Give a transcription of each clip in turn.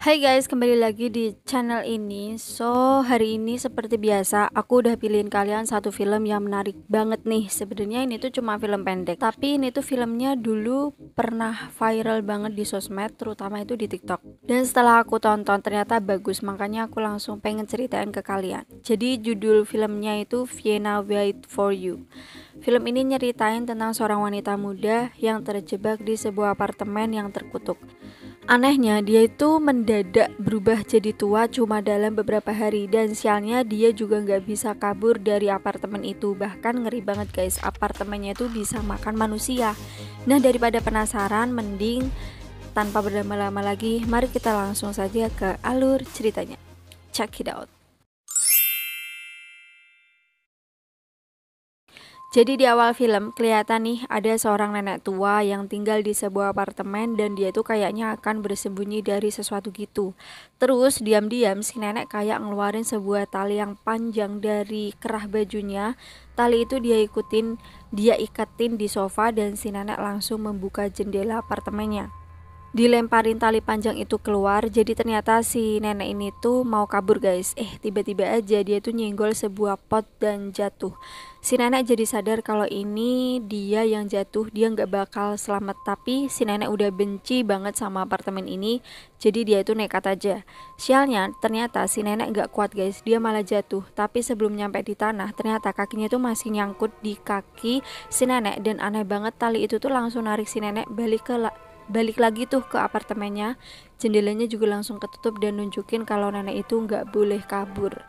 Hai guys, kembali lagi di channel ini. Hari ini seperti biasa, aku udah pilihin kalian satu film yang menarik banget nih. Sebenarnya ini tuh cuma film pendek, tapi ini tuh filmnya dulu pernah viral banget di sosmed, terutama itu di TikTok. Dan setelah aku tonton ternyata bagus, makanya aku langsung pengen ceritain ke kalian. Jadi judul filmnya itu Vienna Wait for You. Film ini nyeritain tentang seorang wanita muda yang terjebak di sebuah apartemen yang terkutuk. Anehnya, dia itu mendadak berubah jadi tua cuma dalam beberapa hari. Dan sialnya dia juga nggak bisa kabur dari apartemen itu. Bahkan ngeri banget guys, apartemennya itu bisa makan manusia. Nah, daripada penasaran, mending tanpa berlama-lama lagi, mari kita langsung saja ke alur ceritanya. Check it out. Jadi di awal film kelihatan nih ada seorang nenek tua yang tinggal di sebuah apartemen dan dia tuh kayaknya akan bersembunyi dari sesuatu gitu. Terus diam-diam si nenek kayak ngeluarin sebuah tali yang panjang dari kerah bajunya. Tali itu dia ikatin di sofa dan si nenek langsung membuka jendela apartemennya. Dilemparin tali panjang itu keluar, jadi ternyata si nenek ini tuh mau kabur guys. Tiba-tiba aja dia tuh nyenggol sebuah pot dan jatuh. Si nenek jadi sadar kalau ini dia yang jatuh, dia nggak bakal selamat. Tapi si nenek udah benci banget sama apartemen ini, jadi dia tuh nekat aja. Sialnya ternyata si nenek nggak kuat guys, dia malah jatuh. Tapi sebelum nyampe di tanah, ternyata kakinya tuh masih nyangkut di kaki si nenek. Dan aneh banget, tali itu tuh langsung narik si nenek balik lagi tuh ke apartemennya. Jendelanya juga langsung ketutup dan nunjukin kalau nenek itu nggak boleh kabur.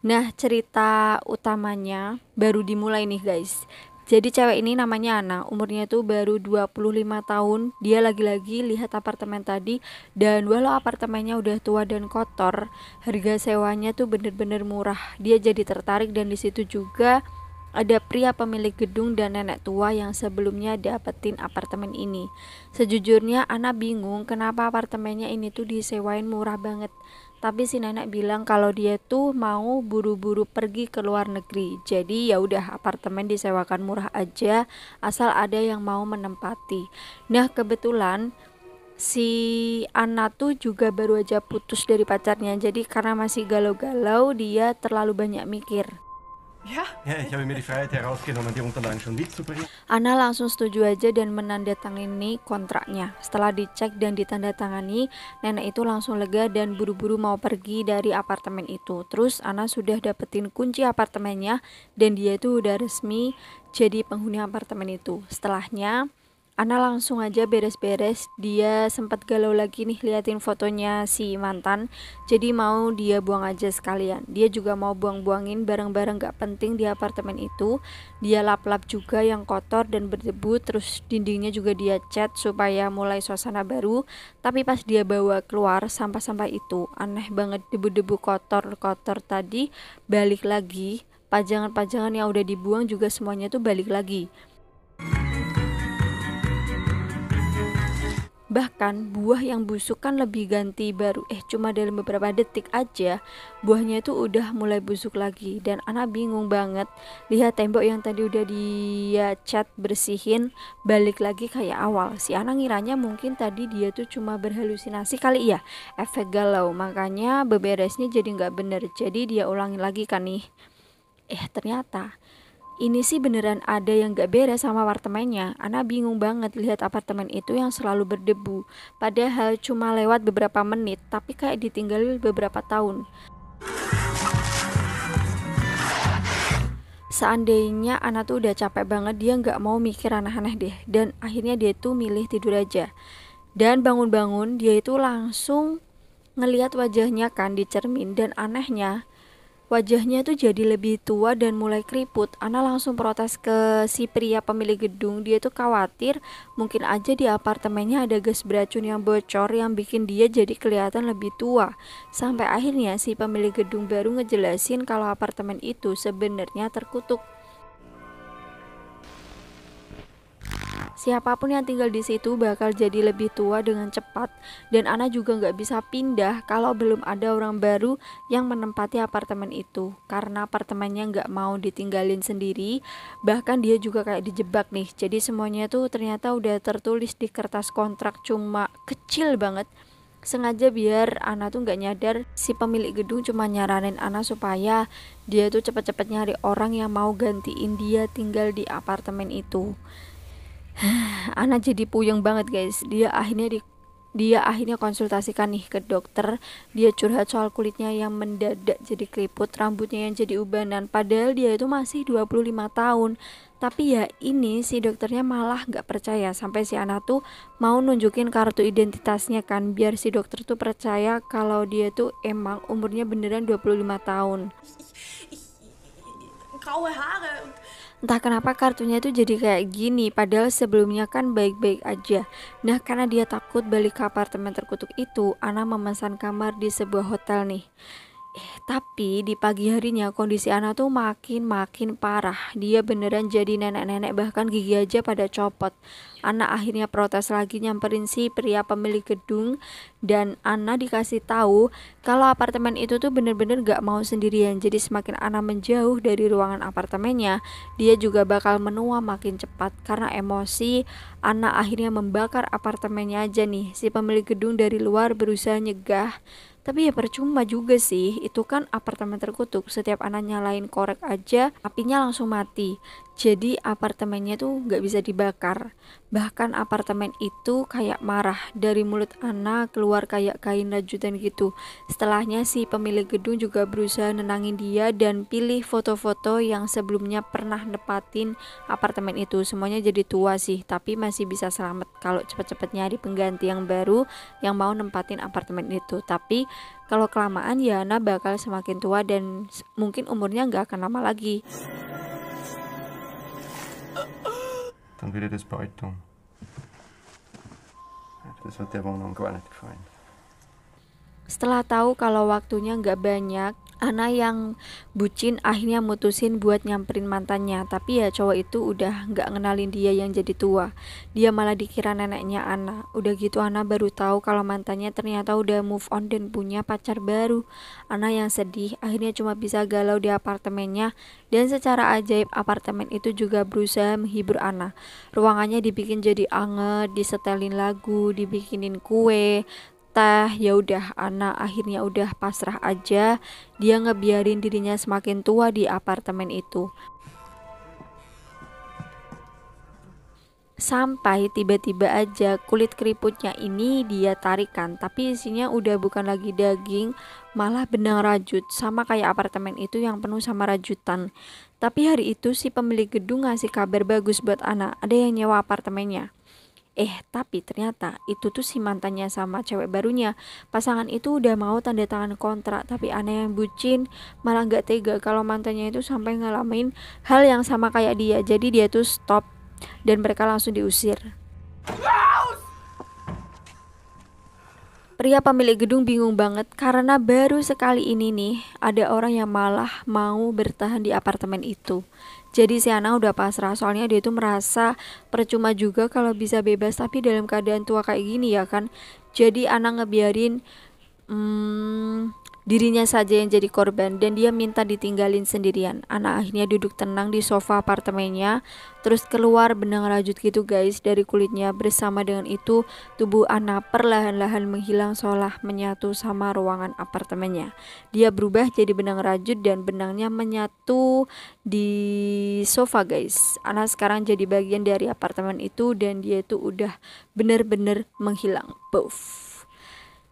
Nah, cerita utamanya baru dimulai nih guys. Jadi cewek ini namanya Ana, umurnya tuh baru 25 tahun. Dia lagi-lagi lihat apartemen tadi, dan walau apartemennya udah tua dan kotor, harga sewanya tuh bener-bener murah. Dia jadi tertarik, dan di situ juga ada pria pemilik gedung dan nenek tua yang sebelumnya dapetin apartemen ini. Sejujurnya Ana bingung kenapa apartemennya ini tuh disewain murah banget. Tapi si nenek bilang kalau dia tuh mau buru-buru pergi ke luar negeri. Jadi ya udah, apartemen disewakan murah aja asal ada yang mau menempati. Nah, kebetulan si Ana tuh juga baru aja putus dari pacarnya. Jadi karena masih galau-galau, dia terlalu banyak mikir. Ja, ich habe mir die Freiheit herausgenommen, die Unterlagen schon mitzubringen. Ana langsung setuju aja dan menandatangani kontraknya. Setelah dicek dan ditandatangani, nenek itu langsung lega dan buru-buru mau pergi dari apartemen itu. Terus Ana sudah dapetin kunci apartemennya dan dia itu udah resmi jadi penghuni apartemen itu. Setelahnya Ana langsung aja beres-beres. Dia sempat galau lagi nih liatin fotonya si mantan, jadi mau dia buang aja sekalian. Dia juga mau buang-buangin barang-barang gak penting di apartemen itu. Dia lap-lap juga yang kotor dan berdebu. Terus dindingnya juga dia cat supaya mulai suasana baru. Tapi pas dia bawa keluar sampah-sampah itu, aneh banget, debu-debu kotor-kotor tadi balik lagi. Pajangan-pajangan yang udah dibuang juga semuanya tuh balik lagi. Bahkan buah yang busuk kan lebih ganti baru. Cuma dalam beberapa detik aja buahnya itu udah mulai busuk lagi. Dan Ana bingung banget lihat tembok yang tadi udah dia cat bersihin balik lagi kayak awal. Si Ana ngiranya mungkin tadi dia tuh cuma berhalusinasi kali ya, efek galau. Makanya beberesnya jadi nggak bener. Jadi dia ulangi lagi kan nih. Ternyata ini sih beneran ada yang gak beres sama apartemennya. Ana bingung banget lihat apartemen itu yang selalu berdebu. Padahal cuma lewat beberapa menit, tapi kayak ditinggal beberapa tahun. Seandainya Ana tuh udah capek banget, dia gak mau mikir aneh-aneh deh. Dan akhirnya dia tuh milih tidur aja. Dan bangun-bangun dia itu langsung ngelihat wajahnya kan di cermin. Dan anehnya wajahnya tuh jadi lebih tua dan mulai keriput. Ana langsung protes ke si pria pemilik gedung. Dia tuh khawatir mungkin aja di apartemennya ada gas beracun yang bocor yang bikin dia jadi kelihatan lebih tua. Sampai akhirnya si pemilik gedung baru ngejelasin kalau apartemen itu sebenarnya terkutuk. Siapapun yang tinggal di situ bakal jadi lebih tua dengan cepat, dan Ana juga nggak bisa pindah kalau belum ada orang baru yang menempati apartemen itu, karena apartemennya nggak mau ditinggalin sendiri. Bahkan dia juga kayak dijebak nih, jadi semuanya tuh ternyata udah tertulis di kertas kontrak, cuma kecil banget, sengaja biar Ana tuh nggak nyadar. Si pemilik gedung cuma nyaranin Ana supaya dia tuh cepet-cepet nyari orang yang mau gantiin dia tinggal di apartemen itu. Ana jadi puyeng banget guys. Dia akhirnya konsultasikan nih ke dokter. Dia curhat soal kulitnya yang mendadak jadi keriput, rambutnya yang jadi ubanan, padahal dia itu masih 25 tahun. Tapi ya ini si dokternya malah nggak percaya, sampai si Ana tuh mau nunjukin kartu identitasnya kan, biar si dokter tuh percaya kalau dia tuh emang umurnya beneran 25 tahun. Graue Haare. Entah kenapa kartunya itu jadi kayak gini, padahal sebelumnya kan baik-baik aja. Nah, karena dia takut balik ke apartemen terkutuk itu, Ana memesan kamar di sebuah hotel nih. Tapi di pagi harinya kondisi Ana tuh makin parah. Dia beneran jadi nenek-nenek, bahkan gigi aja pada copot. Ana akhirnya protes lagi, nyamperin si pria pemilik gedung, dan Ana dikasih tahu kalau apartemen itu tuh bener-bener gak mau sendirian. Jadi semakin Ana menjauh dari ruangan apartemennya, dia juga bakal menua makin cepat. Karena emosi, Ana akhirnya membakar apartemennya aja nih. Si pemilik gedung dari luar berusaha nyegah, tapi ya percuma juga sih, itu kan apartemen terkutuk. Setiap Ana nyalain korek aja, apinya langsung mati. Jadi apartemennya tuh gak bisa dibakar. Bahkan apartemen itu kayak marah. Dari mulut Ana keluar kayak kain rajutan gitu. Setelahnya si pemilik gedung juga berusaha nenangin dia dan pilih foto-foto yang sebelumnya pernah nepatin apartemen itu. Semuanya jadi tua sih, tapi masih bisa selamat kalau cepet-cepet nyari pengganti yang baru yang mau nempatin apartemen itu. Tapi kalau kelamaan ya Ana bakal semakin tua dan mungkin umurnya nggak akan lama lagi. Dann würde das bald tun. Das hat der Wohnung gar nicht gefallen. Setelah tahu kalau waktunya nggak banyak, Ana yang bucin akhirnya mutusin buat nyamperin mantannya. Tapi ya cowok itu udah nggak ngenalin dia yang jadi tua. Dia malah dikira neneknya Ana. Udah gitu Ana baru tahu kalau mantannya ternyata udah move on dan punya pacar baru. Ana yang sedih akhirnya cuma bisa galau di apartemennya. Dan secara ajaib apartemen itu juga berusaha menghibur Ana. Ruangannya dibikin jadi anget, disetelin lagu, dibikinin kue, teh. Ya udah, Ana akhirnya udah pasrah aja. Dia ngebiarin dirinya semakin tua di apartemen itu. Sampai tiba-tiba aja kulit keriputnya ini dia tarikan, tapi isinya udah bukan lagi daging, malah benang rajut, sama kayak apartemen itu yang penuh sama rajutan. Tapi hari itu si pemilik gedung ngasih kabar bagus buat Ana, ada yang nyewa apartemennya. Tapi ternyata itu tuh si mantannya sama cewek barunya. Pasangan itu udah mau tanda tangan kontrak, tapi Ana yang bucin malah nggak tega kalau mantannya itu sampai ngalamin hal yang sama kayak dia. Jadi dia tuh stop dan mereka langsung diusir. Pria pemilik gedung bingung banget karena baru sekali ini nih ada orang yang malah mau bertahan di apartemen itu. Jadi si Ana udah pasrah, soalnya dia tuh merasa percuma juga kalau bisa bebas tapi dalam keadaan tua kayak gini ya kan. Jadi Ana ngebiarin dirinya saja yang jadi korban dan dia minta ditinggalin sendirian. Ana akhirnya duduk tenang di sofa apartemennya, terus keluar benang rajut gitu guys dari kulitnya. Bersama dengan itu tubuh Ana perlahan-lahan menghilang seolah menyatu sama ruangan apartemennya. Dia berubah jadi benang rajut dan benangnya menyatu di sofa guys. Ana sekarang jadi bagian dari apartemen itu dan dia itu udah bener-bener menghilang. Puff.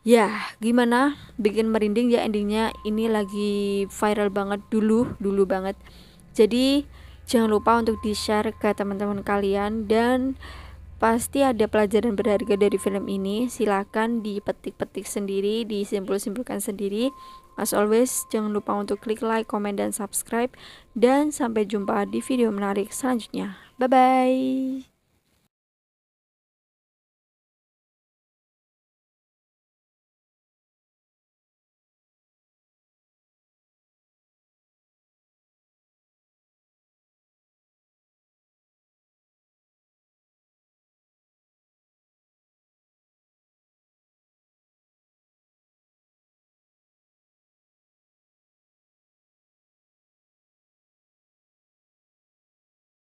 Ya, gimana? Bikin merinding ya endingnya. Ini lagi viral banget dulu banget. Jadi jangan lupa untuk di-share ke teman-teman kalian dan pasti ada pelajaran berharga dari film ini. Silakan dipetik-petik sendiri, disimpul-simpulkan sendiri. As always, jangan lupa untuk klik like, komen, dan subscribe. Dan sampai jumpa di video menarik selanjutnya. Bye-bye.